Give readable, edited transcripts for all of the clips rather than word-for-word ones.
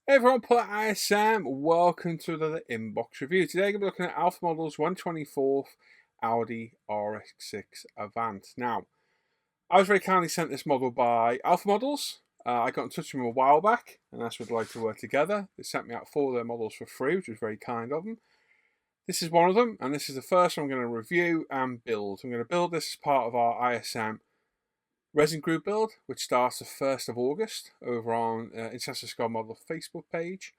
Hey everyone, Paul at ISM. Welcome to another inbox review. Today I'm going to be looking at Alpha Model's 124th Audi RS4 Avant. Now, I was very kindly sent this model by Alpha Models. I got in touch with them a while back and asked if we'd like to work together. They sent me out 4 of their models for free, which was very kind of them. This is one of them, and this is the first one I'm going to review and build. I'm going to build this as part of our ISM resin group build, which starts the 1st of August over on International Scale Model Facebook page.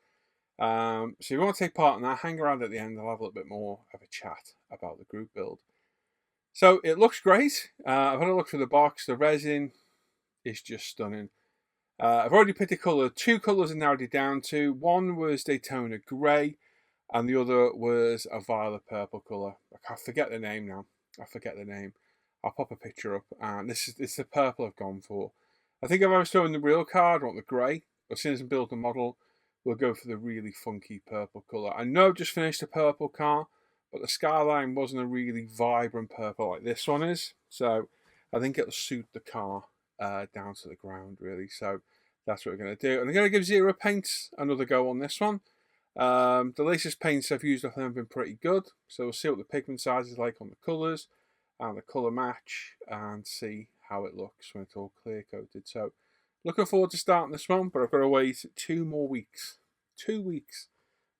So if you want to take part in that, hang around at the end. I'll have a little bit more of a chat about the group build. So it looks great. I've had a look through the box. The resin is just stunning. I've already picked a colour. 2 colours I narrowed it down to. One was Daytona Grey, and the other was a violet purple colour. I forget the name now. I'll pop a picture up, and it's the purple I've gone for. I think if I was showing the real card, I want the grey. As soon as I build the model, we'll go for the really funky purple colour. I know I've just finished a purple car, but the skyline wasn't a really vibrant purple like this one is. So I think it'll suit the car down to the ground, really. So that's what we're going to do. And I'm going to give Zero Paints another go on this one. The latest paints I've used, I think, have been pretty good. So we'll see what the pigment size is like on the colours and the colour match, and see how it looks when it's all clear coated. So looking forward to starting this one, but I've got to wait 2 more weeks. 2 weeks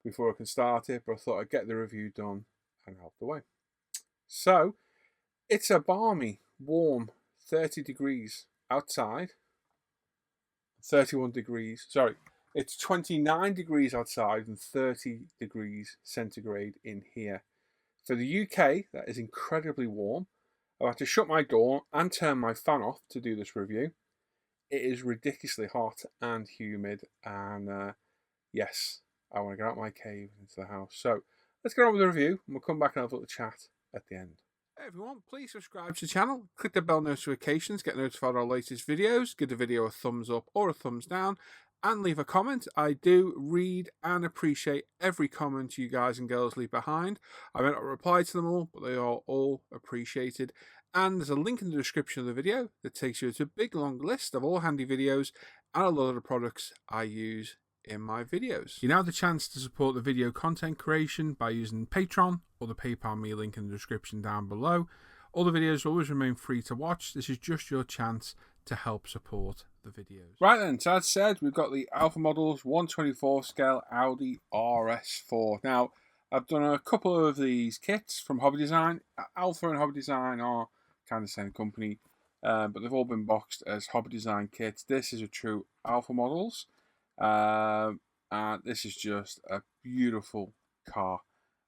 before I can start it, but I thought I'd get the review done and out the way. So it's a balmy, warm 30 degrees outside, 31 degrees, sorry, it's 29 degrees outside and 30 degrees centigrade in here. For the UK, that is incredibly warm. I've had to shut my door and turn my fan off to do this review. It is ridiculously hot and humid, and yes, I want to get out of my cave into the house. So let's get on with the review, and we'll come back and have a little chat at the end. Hey everyone, please subscribe to the channel, click the bell notifications, get notified of our latest videos, give the video a thumbs up or a thumbs down, and leave a comment. I do read and appreciate every comment you guys and girls leave behind. I may not reply to them all, but they are all appreciated. And there's a link in the description of the video that takes you to a big long list of all handy videos and a lot of the products I use in my videos. You now have the chance to support the video content creation by using Patreon or the PayPal me link in the description down below. All the videos always remain free to watch. This is just your chance to help support the videos. Right then, so as said, we've got the Alpha Models 124 scale Audi RS4. Now, I've done a couple of these kits from Hobby Design. Alpha and Hobby Design are kind of the same company, but they've all been boxed as Hobby Design kits. This is a true Alpha Models. And this is just a beautiful car,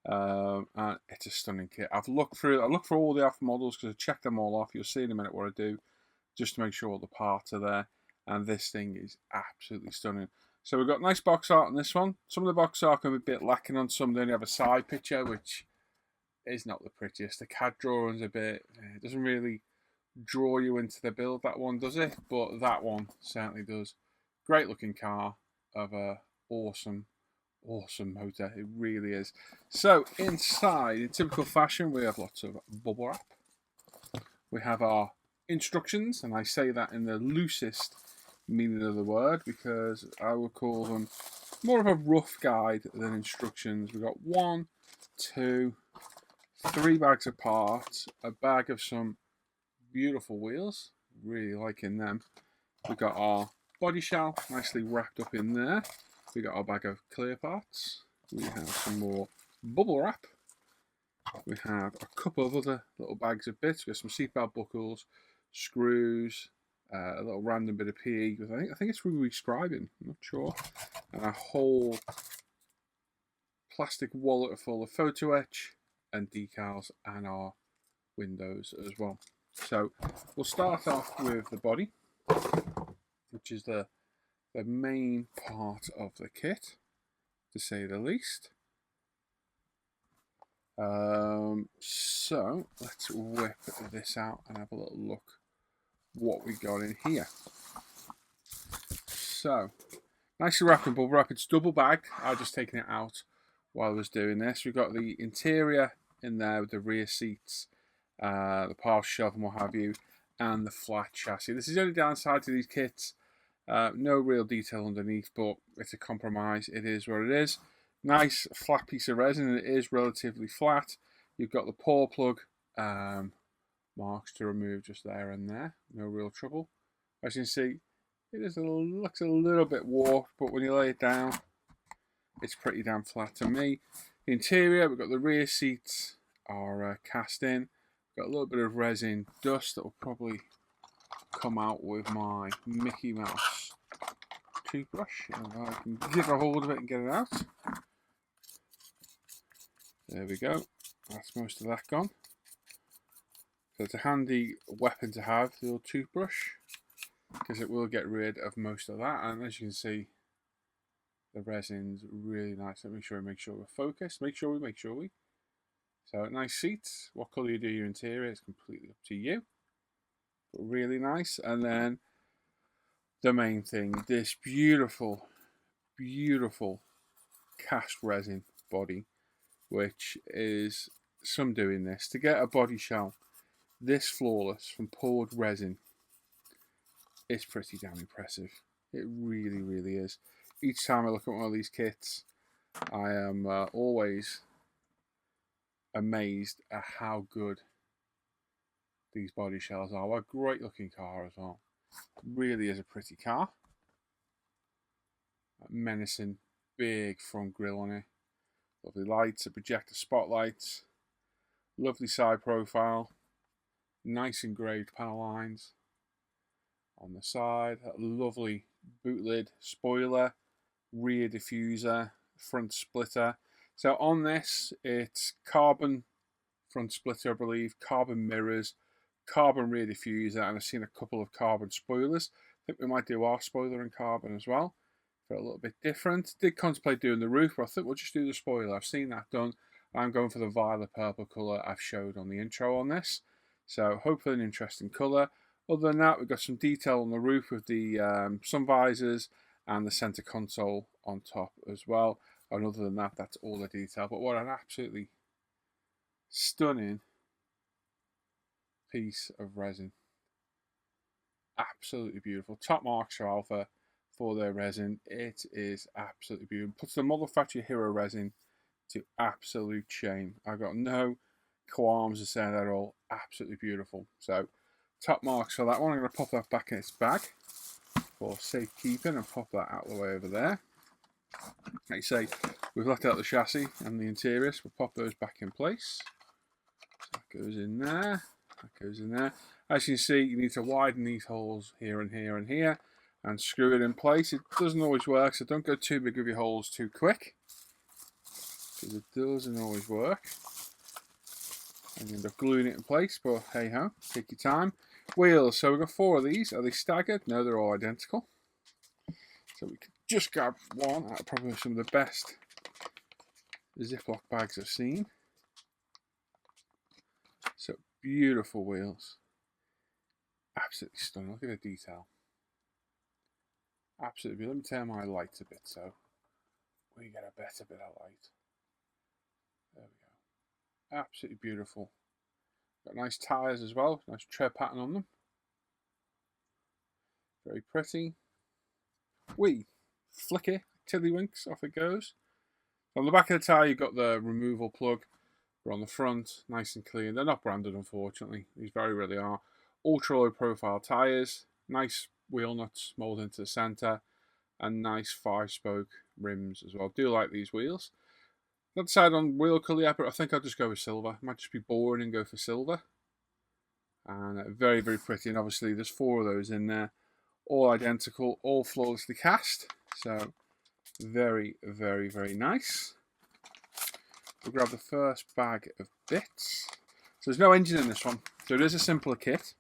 and it's a stunning kit. I looked for all the Alpha Models because I checked them all off. You'll see in a minute what I do, just to make sure all the parts are there. And this thing is absolutely stunning. So we've got nice box art on this one. Some of the box art can be a bit lacking on some. They only have a side picture, which is not the prettiest. The CAD drawing's a bit, it doesn't really draw you into the build, that one, does it? But that one certainly does. Great looking car of a awesome motor. It really is. So inside, in typical fashion, we have lots of bubble wrap. We have our instructions, and I say that in the loosest meaning of the word because I would call them more of a rough guide than instructions. We've got 1, 2, 3 bags of parts, a bag of some beautiful wheels, really liking them. We've got our body shell nicely wrapped up in there. We got our bag of clear parts. We have some more bubble wrap. We have a couple of other little bags of bits. We have some seatbelt buckles, screws, a little random bit of PE. I think it's rescribing. I'm not sure. And a whole plastic wallet full of Photo-etch and decals and our windows as well. So we'll start off with the body, which is the main part of the kit, to say the least. So let's whip this out and have a little look what we got in here. So nicely wrapped in bubble wrap. It's double bagged. I've just taken it out while I was doing this. We've got the interior in there with the rear seats, the power shelf and what have you, and the flat chassis. This is the only downside to these kits. No real detail underneath, but it's a compromise. It is what it is. Nice flat piece of resin, and it is relatively flat. You've got the pour plug marks to remove just there and there. No real trouble. As you can see, looks a little bit warped, but when you lay it down, it's pretty damn flat to me. The interior, we've got the rear seats are cast in. Got a little bit of resin dust that will probably come out with my Mickey Mouse toothbrush. If I can get a hold of it and get it out. There we go. That's most of that gone. So it's a handy weapon to have, the old toothbrush, because it will get rid of most of that. And as you can see, the resin's really nice. Let me make sure we're focused. Make sure we. So nice seats. What colour you do your interior is completely up to you. But really nice. And then the main thing, this beautiful, beautiful cast resin body, which is some doing this. To get a body shell this flawless from poured resin, it's pretty damn impressive. It really, really is. Each time I look at one of these kits, I am always amazed at how good these body shells are. What a great looking car as well. It really is a pretty car. Menacing, big front grille on it. Lovely lights, a projector spotlights. Lovely side profile. Nice engraved panel lines on the side. A lovely boot lid spoiler. Rear diffuser. Front splitter. So on this, it's carbon front splitter, I believe, carbon mirrors, carbon rear diffuser, and I've seen a couple of carbon spoilers. I think we might do our spoiler in carbon as well, for a little bit different. Did contemplate doing the roof, but I think we'll just do the spoiler. I've seen that done. I'm going for the violet purple colour I've showed on the intro on this. So hopefully an interesting colour. Other than that, we've got some detail on the roof with the sun visors and the centre console on top as well. And other than that, that's all the detail. But what an absolutely stunning piece of resin. Absolutely beautiful. Top marks for Alpha for their resin. It is absolutely beautiful. Puts the Model Factory Hero resin to absolute shame. I've got no qualms to say that at all. Absolutely beautiful. So, top marks for that one. I'm going to pop that back in its bag for safekeeping and pop that out of the way over there. Like you say, we've left out the chassis and the interior, so we'll pop those back in place. So that goes in there. That goes in there. As you can see, you need to widen these holes here and here and here and screw it in place. It doesn't always work, so don't go too big with your holes too quick, because it doesn't always work. And you end up gluing it in place, but hey ho, take your time. Wheels, so we've got 4 of these. Are they staggered? No, they're all identical. So we can just grab one out of probably some of the best Ziploc bags I've seen. So beautiful wheels. Absolutely stunning. Look at the detail. Absolutely. Let me turn my lights a bit so we get a better bit of light. There we go. Absolutely beautiful. Got nice tyres as well. Nice tread pattern on them. Very pretty. Wee. Flicker. Tiddlywinks. Off it goes. On the back of the tyre you've got the removal plug. But on the front, nice and clean. They're not branded, unfortunately. These very rarely are. Ultra low profile tyres. Nice wheel nuts moulded into the centre. And nice 5-spoke rims as well. Do like these wheels. Not decided on wheel colour yet, but I think I'll just go with silver. Might just be boring and go for silver. And very, very pretty. And obviously there's 4 of those in there. All identical, all flawlessly cast. So very, very, very nice. We'll grab the first bag of bits. So there's no engine in this one. So it is a simpler kit.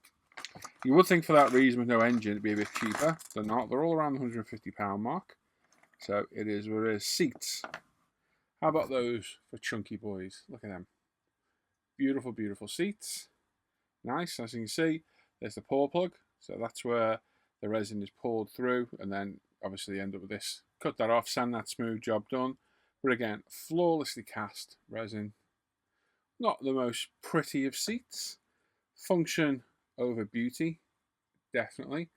You would think for that reason with no engine it'd be a bit cheaper. They're not. They're all around the £150 mark. So it is what it is. Seats. How about those for chunky boys? Look at them. Beautiful, beautiful seats. Nice. As you can see, there's the pour plug. So that's where the resin is poured through. And then obviously end up with this. Cut that off, sand that smooth, job done. But again, flawlessly cast resin. Not the most pretty of seats. Function over beauty, definitely.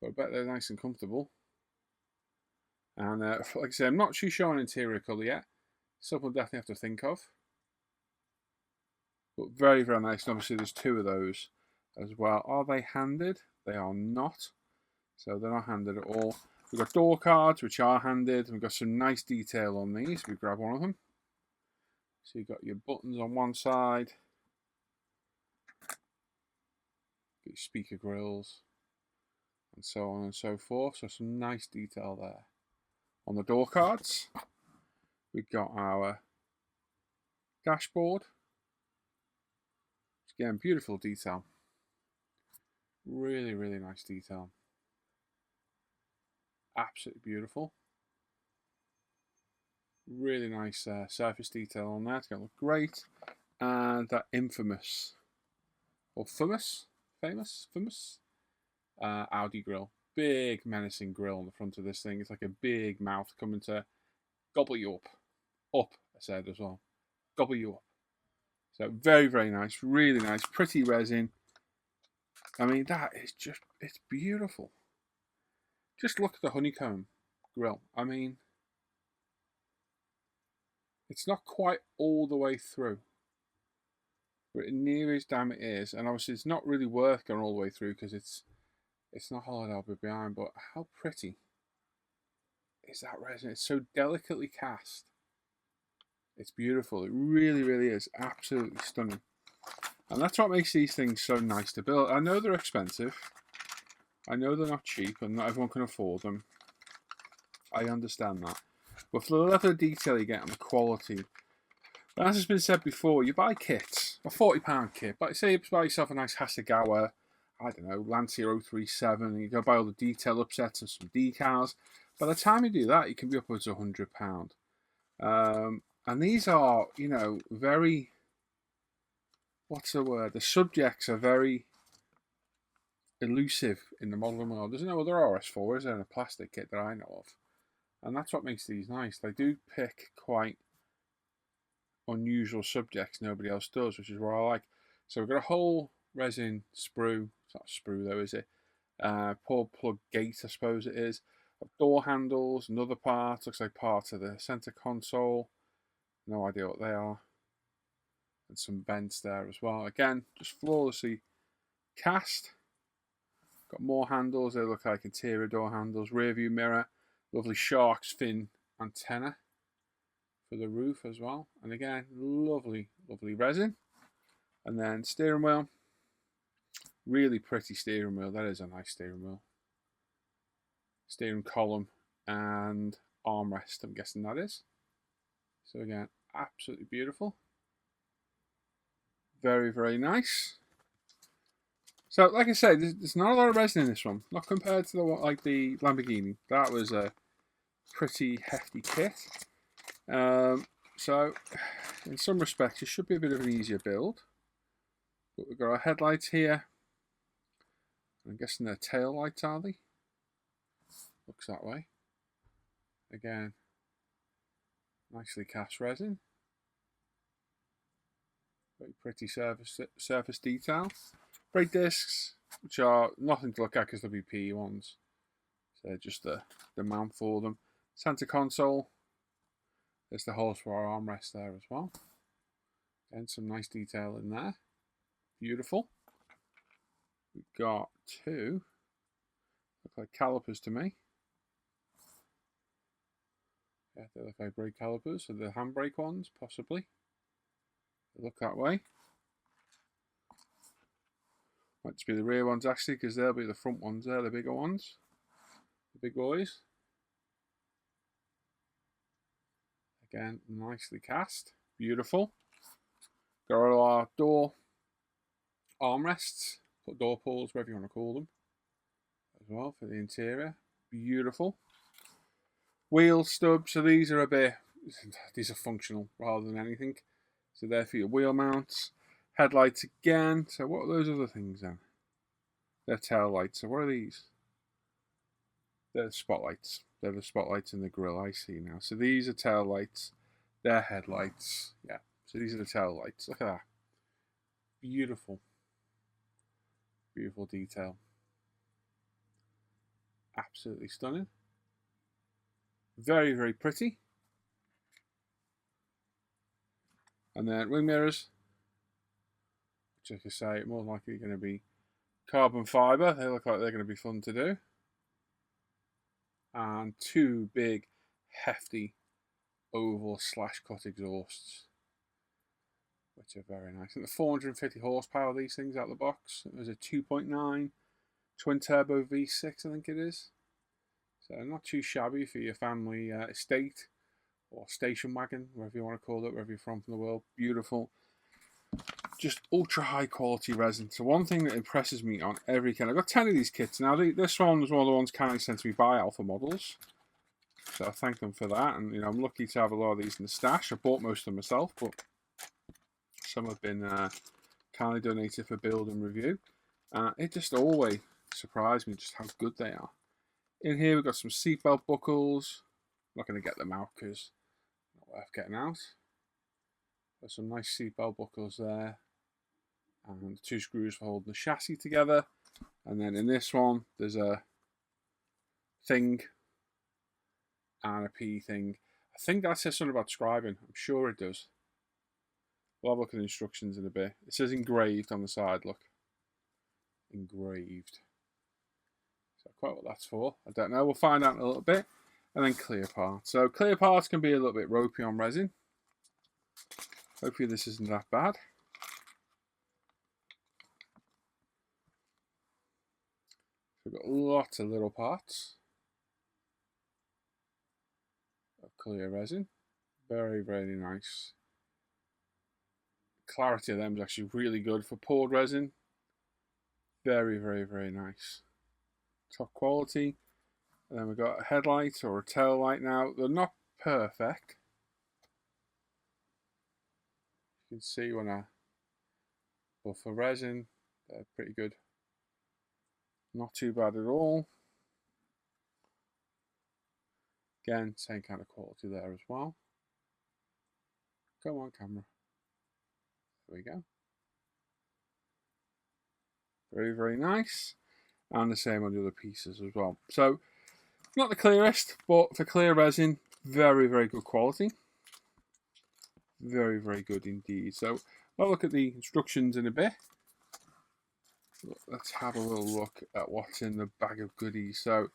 but I bet they're nice and comfortable. And like I said, I'm not too sure on interior colour yet. Something we'll definitely have to think of. But very, very nice. And obviously there's two of those as well. Are they handed? They are not. So they're not handed at all. We've got door cards, which are handed. We've got some nice detail on these. We grab one of them. So you've got your buttons on one side. Get your speaker grills. And so on and so forth. So some nice detail there. On the door cards, we've got our dashboard. Again, beautiful detail. Really, really nice detail. Absolutely beautiful. Really nice surface detail on that. It's going to look great. And that infamous, or famous Audi grille. Big menacing grille on the front of this thing. It's like a big mouth coming to gobble you up. Up, I said as well. Gobble you up. So very, very nice. Really nice. Pretty resin. I mean, that is just, it's beautiful. Just look at the honeycomb grille. I mean, it's not quite all the way through, but near as damn it is. And obviously it's not really worth going all the way through because it's not hollowed out behind, but how pretty is that resin? It's so delicately cast. It's beautiful. It really, really is. Absolutely stunning. And that's what makes these things so nice to build. I know they're expensive. I know they're not cheap and not everyone can afford them. I understand that. But for the level of detail you get and the quality, but as has been said before, you buy kits, a £40 kit, but say you buy yourself a nice Hasegawa, I don't know, Lancia 037, and you go buy all the detail upsets and some decals. By the time you do that, you can be upwards of £100. And these are, you know, very, what's the word? The subjects are very elusive in the modelling world. There's no other RS4s in a plastic kit that I know of. And that's what makes these nice. They do pick quite unusual subjects nobody else does, which is what I like. So we've got a whole resin sprue. It's not a sprue though, is it? Pull plug gate, I suppose it is. Door handles, another part. Looks like part of the center console. No idea what they are. And some vents there as well. Again, just flawlessly cast. Got more handles. They look like interior door handles. Rear view mirror. Lovely shark's fin antenna for the roof as well. And again, lovely, lovely resin. And then steering wheel. Really pretty steering wheel. That is a nice steering wheel. Steering column and armrest, I'm guessing that is. So again, absolutely beautiful. Very, very nice. So, like I said, there's not a lot of resin in this one. Not compared to the Lamborghini. That was a pretty hefty kit. So, in some respects, it should be a bit of an easier build. But we've got our headlights here. I'm guessing they're tail lights, are they? Looks that way. Again, nicely cast resin. Very pretty surface detail. Brake discs, which are nothing to look at because they'll be PE ones. So they're just the mount for them. Center console. There's the holes for our armrest there as well. And some nice detail in there. Beautiful. We've got two. Look like calipers to me. Yeah, they look like brake calipers. So the handbrake ones, possibly. They look that way. Might just be the rear ones actually, because they'll be the front ones there, the bigger ones. The big boys. Again, nicely cast. Beautiful. Got all our door armrests, door pulls, whatever you want to call them, as well for the interior. Beautiful. Wheel stubs, so these are these are functional rather than anything. So they're for your wheel mounts. Headlights again. So what are those other things then? They're tail lights. So what are these? They're the spotlights. They're the spotlights in the grille, I see now. So these are tail lights. They're headlights. Yeah. So these are the tail lights. Look at that. Beautiful. Beautiful detail. Absolutely stunning. Very, very pretty. And then wing mirrors, which I could say more likely going to be carbon fibre. They look like they're going to be fun to do. And two big, hefty oval slash cut exhausts, which are very nice. And the 450 horsepower, these things out of the box. It was a 2.9 twin turbo V6, I think it is. So not too shabby for your family estate or station wagon, wherever you want to call it, wherever you're from the world. Beautiful. Just ultra high quality resin. So one thing that impresses me on every kit, I've got 10 of these kits. Now this one was one of the ones kindly sent to me by Alpha Models. So I thank them for that. And I'm lucky to have a lot of these in the stash. I bought most of them myself, but some have been kindly donated for build and review. It just always surprised me just how good they are. In here we've got some seatbelt buckles. I'm not going to get them out because not worth getting out. There's some nice seatbelt buckles there. And 2 screws for holding the chassis together. And then in this one, there's a thing and a P thing. I think that says something about scribing. I'm sure it does. We'll have a look at the instructions in a bit. It says engraved on the side, look. Engraved. So quite what that's for, I don't know. We'll find out in a little bit. And then clear parts. So clear parts can be a little bit ropey on resin. Hopefully this isn't that bad. We've got lots of little parts of clear resin. Very, very nice. The clarity of them is actually really good for poured resin. Very, very, very nice. Top quality. And then we've got a headlight or a tail light now. They're not perfect. You can see when but for resin, they're pretty good. Not too bad at all. Again, same kind of quality there as well. Come on, camera. There we go. Very, very nice. And the same on the other pieces as well. So, not the clearest, but for clear resin, very, very good quality. Very, very good indeed. So, I'll look at the instructions in a bit. Let's have a little look at what's in the bag of goodies. So,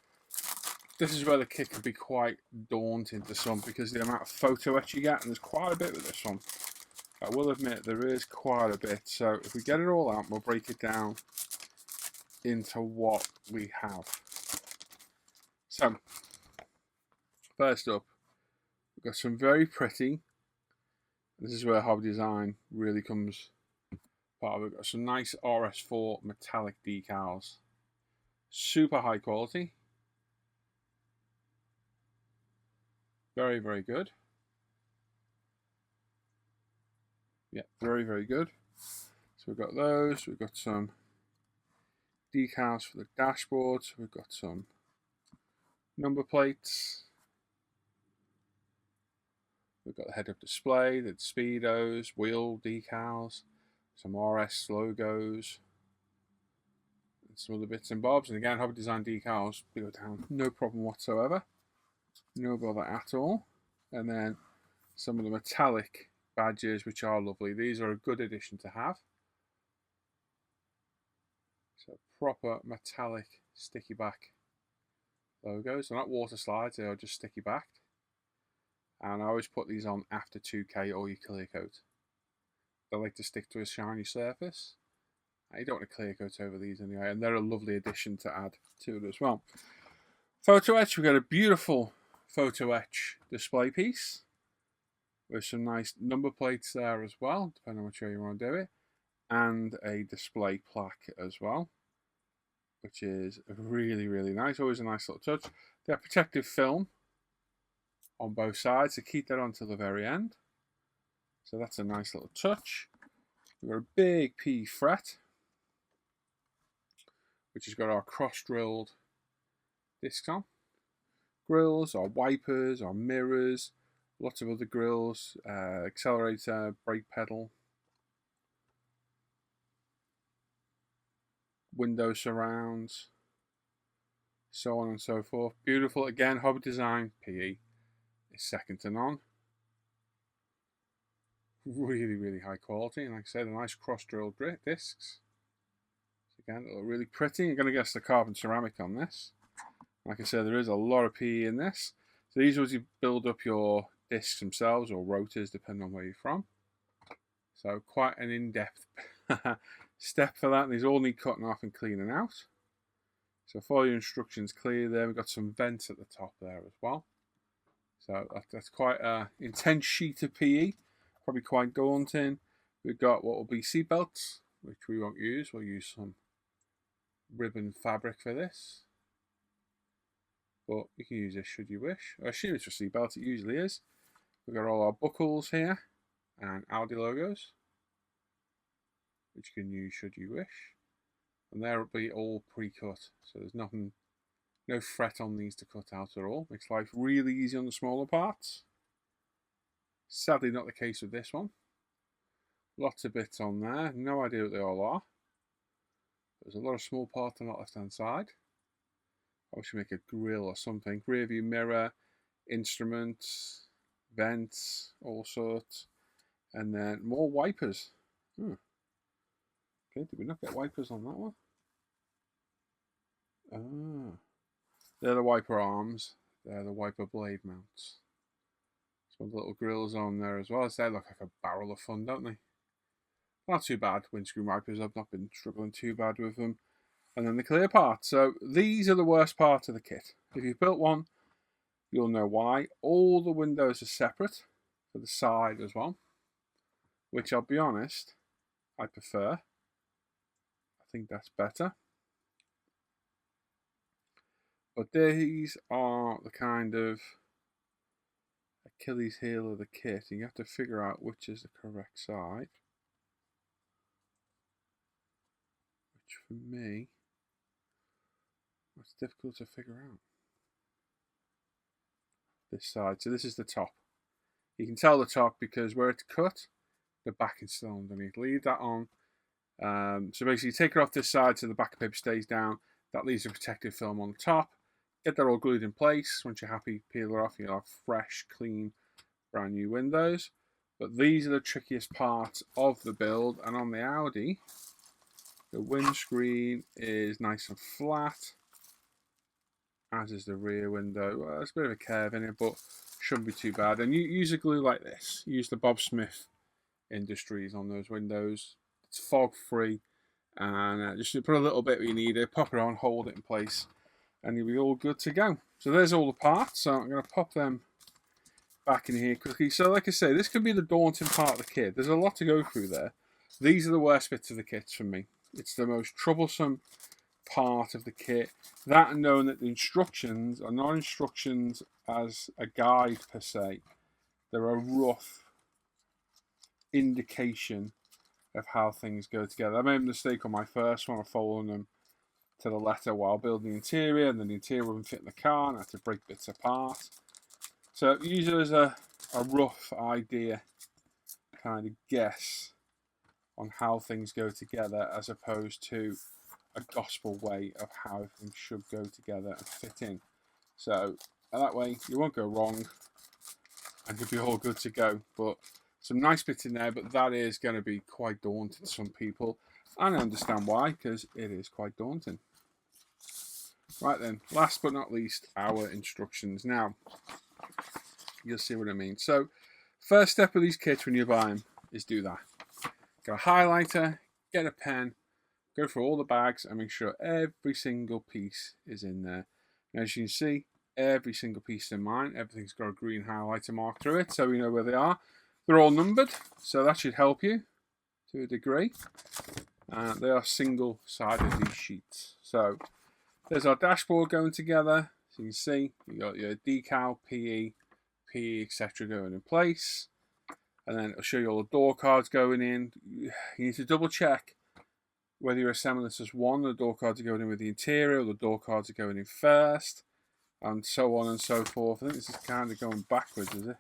this is where the kit can be quite daunting to some because the amount of photo etch you get, and there's quite a bit with this one. I will admit there is quite a bit. So, if we get it all out, we'll break it down into what we have. So, first up, we've got some very pretty. This is where hobby design really comes part. We've got some nice RS4 metallic decals. Super high quality. Very, very good. Yeah, very, very good. So we've got those. We've got some decals for the dashboards. We've got some number plates. We've got the head-up display, the speedos, wheel decals, some RS logos, and some other bits and bobs. And again, hobby design decals go down, no problem whatsoever. No bother at all. And then some of the metallic badges, which are lovely. These are a good addition to have. So proper metallic sticky back logos. They're not water slides, they are just sticky backed. And I always put these on after 2K or you clear coat. They like to stick to a shiny surface. You don't want to clear coat over these anyway, and they're a lovely addition to add to it as well. Photo-etch, we've got a beautiful Photo-etch display piece with some nice number plates there as well, depending on which way you want to do it, and a display plaque as well, which is really, really nice. Always a nice little touch. They have protective film on both sides to keep that on till the very end. So that's a nice little touch. We've got a big P fret, which has got our cross-drilled discs on. Grills, our wipers, our mirrors, lots of other grills, accelerator, brake pedal, window surrounds, so on and so forth. Beautiful. Again, hobby design, PE is second to none. Really, really high quality. And like I said, a nice cross-drilled discs. Again, they look really pretty. You're going to guess the carbon ceramic on this. Like I said, there is a lot of PE in this. So these are as you build up your discs themselves, or rotors, depending on where you're from. So quite an in-depth step for that. And these all need cutting off and cleaning out. So follow your instructions clear there. We've got some vents at the top there as well. So that's quite an intense sheet of PE. Probably quite daunting. We've got what will be seat belts, which we won't use. We'll use some ribbon fabric for this. But you can use this should you wish. I assume it's for seat belts, it usually is. We've got all our buckles here and Audi logos, which you can use should you wish. And they'll be all pre-cut, so there's nothing, no fret on these to cut out at all. Makes life really easy on the smaller parts. Sadly not the case with this one. Lots of bits on there, no idea what they all are. There's a lot of small parts on that left hand side. I should make a grill or something. Rear view mirror, instruments, vents, all sorts. And then more wipers. Okay, did we not get wipers on that one? Ah, they're the wiper arms. They're the wiper blade mounts. Some little grills on there as well. They look like a barrel of fun, don't they? Not too bad. Windscreen wipers, I've not been struggling too bad with them. And then the clear part. So these are the worst part of the kit. If you've built one, you'll know why. All the windows are separate for the side as well, which I'll be honest, I prefer. I think that's better. But these are the kind of Achilles heel of the kit. You have to figure out which is the correct side. Which for me, it's difficult to figure out. This side. So this is the top. You can tell the top because where it's cut, the back is still underneath. Leave that on. So basically take it off this side so the back paper stays down. That leaves a protective film on the top. Get that all glued in place. Once you're happy, peel it off. You'll have fresh, clean, brand new windows. But these are the trickiest parts of the build. And on the Audi, the windscreen is nice and flat, as is the rear window. Well, there's a bit of a curve in it, but shouldn't be too bad. And you use a glue like this. Use the Bob Smith Industries on those windows. It's fog free, and just put a little bit where you need it, pop it on, hold it in place, and you'll be all good to go. So there's all the parts. So I'm going to pop them back in here quickly. So like I say, this could be the daunting part of the kit. There's a lot to go through there. These are the worst bits of the kits for me. It's the most troublesome part of the kit. That and knowing that the instructions are not instructions as a guide per se. They're a rough indication of how things go together. I made a mistake on my first one of following them to the letter while building the interior, and then the interior wouldn't fit in the car and I had to break bits apart. So use it as a rough idea, kind of guess on how things go together, as opposed to a gospel way of how things should go together and fit in. So that way you won't go wrong and you'll be all good to go. But some nice bits in there, but that is going to be quite daunting to some people. And I understand why, because it is quite daunting. Right then, last but not least, our instructions. Now, you'll see what I mean. So, first step of these kits when you buy them is do that. Get a highlighter, get a pen, go through all the bags and make sure every single piece is in there. And as you can see, every single piece is in mine. Everything's got a green highlighter mark through it, so we know where they are. They're all numbered, so that should help you to a degree. They are single-sided, these sheets. So there's our dashboard going together. So you can see you got your decal, PE, etc. going in place. And then it'll show you all the door cards going in. You need to double check whether you're assembling this as one. The door cards are going in with the interior, or the door cards are going in first, and so on and so forth. I think this is kind of going backwards, is it?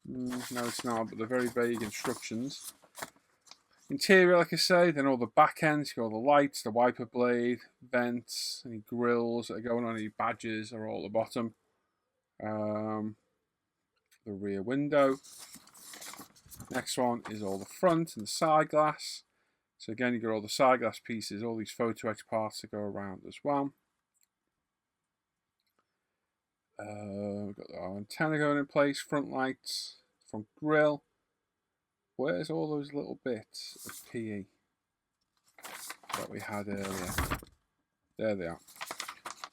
No, it's not, but they're very vague instructions. Interior, like I say, then all the back ends, you got all the lights, the wiper blade, vents, any grills that are going on, any badges are all at the bottom. The rear window. Next one is all the front and the side glass. So again, you got all the side glass pieces, all these Photo-etch parts that go around as well. We've got our antenna going in place, front lights, front grille. Where's all those little bits of PE that we had earlier? There they are.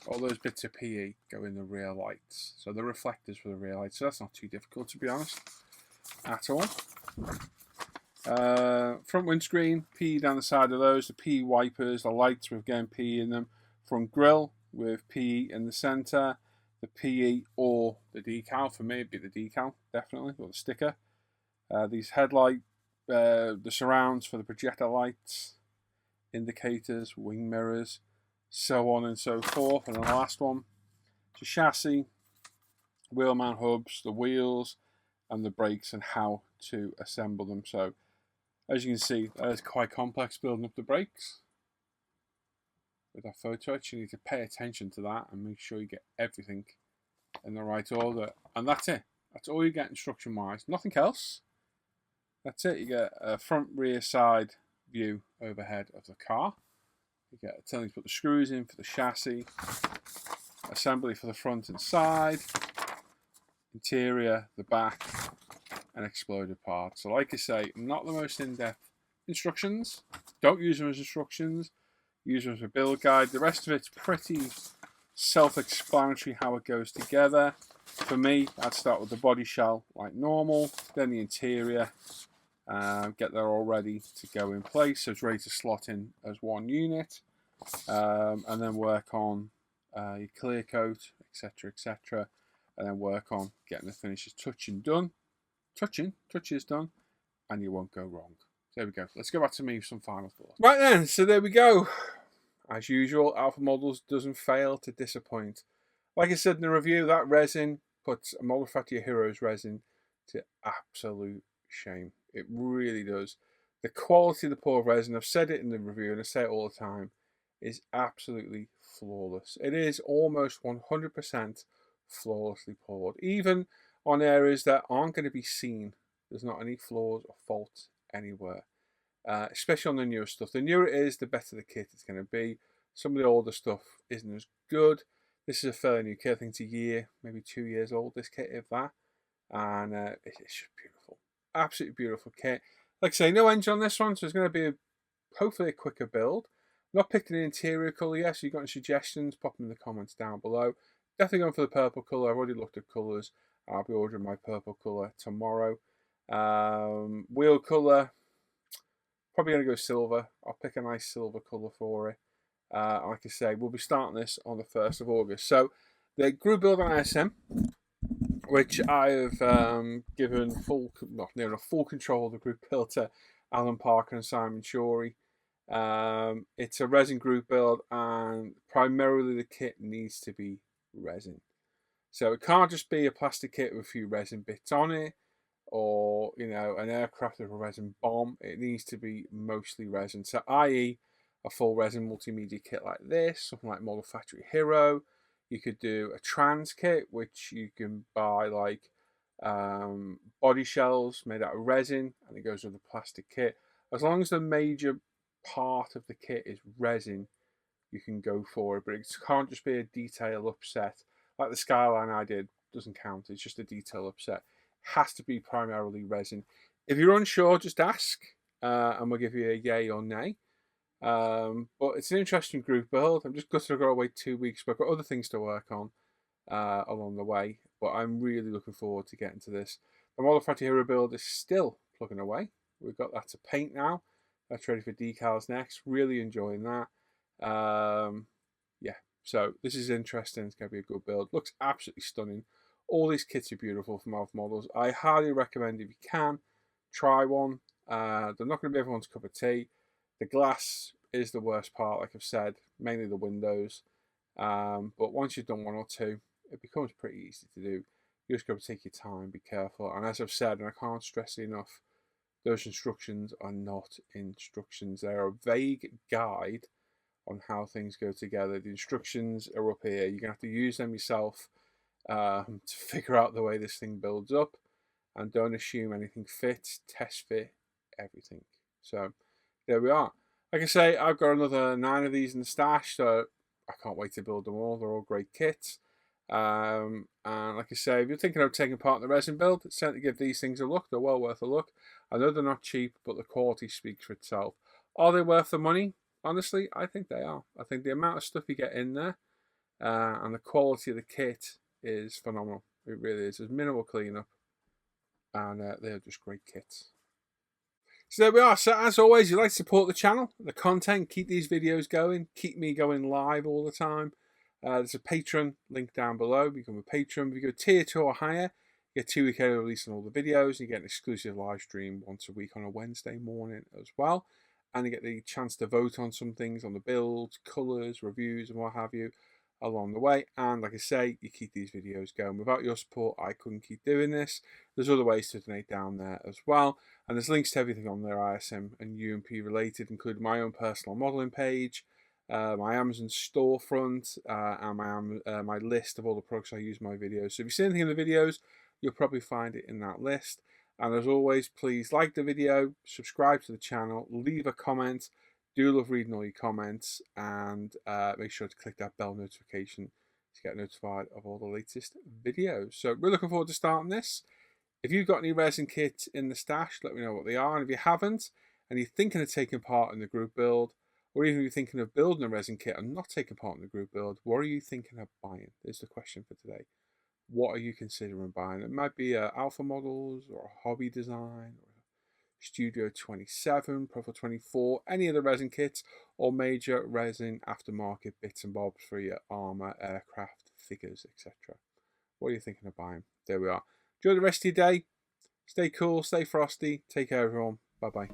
All those bits of PE go in the rear lights. So the reflectors for the rear lights. So that's not too difficult, to be honest, at all. Front windscreen, PE down the side of those. The PE wipers, the lights with again PE in them. Front grille with PE in the centre. The PE or the decal. For me, it'd be the decal, definitely, or the sticker. These headlight, the surrounds for the projector lights, indicators, wing mirrors, so on and so forth. And then the last one, the chassis, wheel mount hubs, the wheels, and the brakes, and how to assemble them. So, as you can see, that is quite complex building up the brakes. With our Photo-etch, you need to pay attention to that and make sure you get everything in the right order. And that's it. That's all you get instruction-wise. Nothing else. That's it. You get a front, rear, side view overhead of the car. You get telling you to put the screws in for the chassis, assembly for the front and side, interior, the back, and exploded parts. So like I say, not the most in-depth instructions. Don't use them as instructions. Use them as a build guide. The rest of it's pretty self-explanatory how it goes together. For me, I'd start with the body shell like normal, then the interior, get that all ready to go in place, so it's ready to slot in as one unit, and then work on your clear coat, etc., and then work on getting the finishes touches done, and you won't go wrong. There we go. Let's go back to me with some final thoughts. Right then, so there we go. As usual, Alpha Models doesn't fail to disappoint. Like I said in the review, that resin puts a Model Factory Heroes resin to absolute shame. It really does. The quality of the poured resin, I've said it in the review and I say it all the time, is absolutely flawless. It is almost 100% flawlessly poured. Even on areas that aren't going to be seen, there's not any flaws or faults anywhere. Especially on the newer stuff. The newer it is, the better the kit is going to be. Some of the older stuff isn't as good. This is a fairly new kit. I think it's a year, maybe 2 years old, this kit, if that. And it's just beautiful. Absolutely beautiful kit. Like I say, no engine on this one, so it's going to be hopefully a quicker build. I'm not picking an interior colour yet, so you've got any suggestions, pop them in the comments down below. Definitely going for the purple colour. I've already looked at colours. I'll be ordering my purple colour tomorrow. Wheel colour, probably going to go silver. I'll pick a nice silver colour for it. Like I say, we'll be starting this on the 1st of August. So the group build on ISM, which I have given full control of the group build to Alan Parker and Simon Shorey. It's a resin group build, and primarily the kit needs to be resin. So it can't just be a plastic kit with a few resin bits on it, or an aircraft with a resin bomb. It needs to be mostly resin. So i.e. a full resin multimedia kit like this, something like Model Factory Hero. You could do a trans kit, which you can buy like body shells made out of resin, and it goes with the plastic kit. As long as the major part of the kit is resin, you can go for it, but it can't just be a detail upset. Like the Skyline I did, doesn't count. It's just a detail upset. Has to be primarily resin. If you're unsure, just ask, and we'll give you a yay or nay. But it's an interesting group build. I'm just going to go away 2 weeks, but I've got other things to work on along the way. But I'm really looking forward to getting to this. The Model Factory Hero build is still plugging away. We've got that to paint now. That's ready for decals next. Really enjoying that. Yeah, so this is interesting. It's going to be a good build. Looks absolutely stunning. All these kits are beautiful from Alpha Models. I highly recommend, if you can, try one. They're not going to be everyone's cup of tea. The glass is the worst part, like I've said, mainly the windows. But once you've done one or two, it becomes pretty easy to do. You just got to take your time, be careful. And as I've said, and I can't stress it enough, those instructions are not instructions. They are a vague guide on how things go together. The instructions are up here. You're going to have to use them yourself to figure out the way this thing builds up, and don't assume anything fits. Test fit everything. So there we are. Like I say, I've got another 9 of these in the stash, so I can't wait to build them all. They're all great kits. And like I say, if you're thinking of taking part in the resin build, certainly give these things a look. They're well worth a look. I know they're not cheap, but the quality speaks for itself. Are they worth the money? Honestly, I think they are. I think the amount of stuff you get in there and the quality of the kit is phenomenal. It really is. There's minimal cleanup, and they're just great kits. So there we are. So as always, you'd like to support the channel, the content, keep these videos going, keep me going live all the time. There's a Patreon link down below. Become a patron. If you go tier 2 or higher, you get 2-week early release on all the videos. You get an exclusive live stream once a week on a Wednesday morning as well. And you get the chance to vote on some things, on the builds, colours, reviews, and what have you along the way. And like I say, you keep these videos going. Without your support, I couldn't keep doing this. There's other ways to donate down there as well. And there's links to everything on there, ISM and UMP related, including my own personal modelling page, my Amazon storefront, and my list of all the products I use in my videos. So if you see anything in the videos, you'll probably find it in that list. And as always, please like the video, subscribe to the channel, leave a comment. Do love reading all your comments, and make sure to click that bell notification to get notified of all the latest videos. So we're looking forward to starting this. If you've got any resin kits in the stash, let me know what they are. And if you haven't, and you're thinking of taking part in the group build, or even if you're thinking of building a resin kit and not taking part in the group build, what are you thinking of buying? There's the question for today. What are you considering buying? It might be alpha models or a hobby design, or Studio 27, Profile 24, any of the resin kits, or major resin aftermarket bits and bobs for your armour, aircraft, figures, etc. What are you thinking of buying? There we are. Enjoy the rest of your day. Stay cool, stay frosty. Take care, everyone. Bye-bye.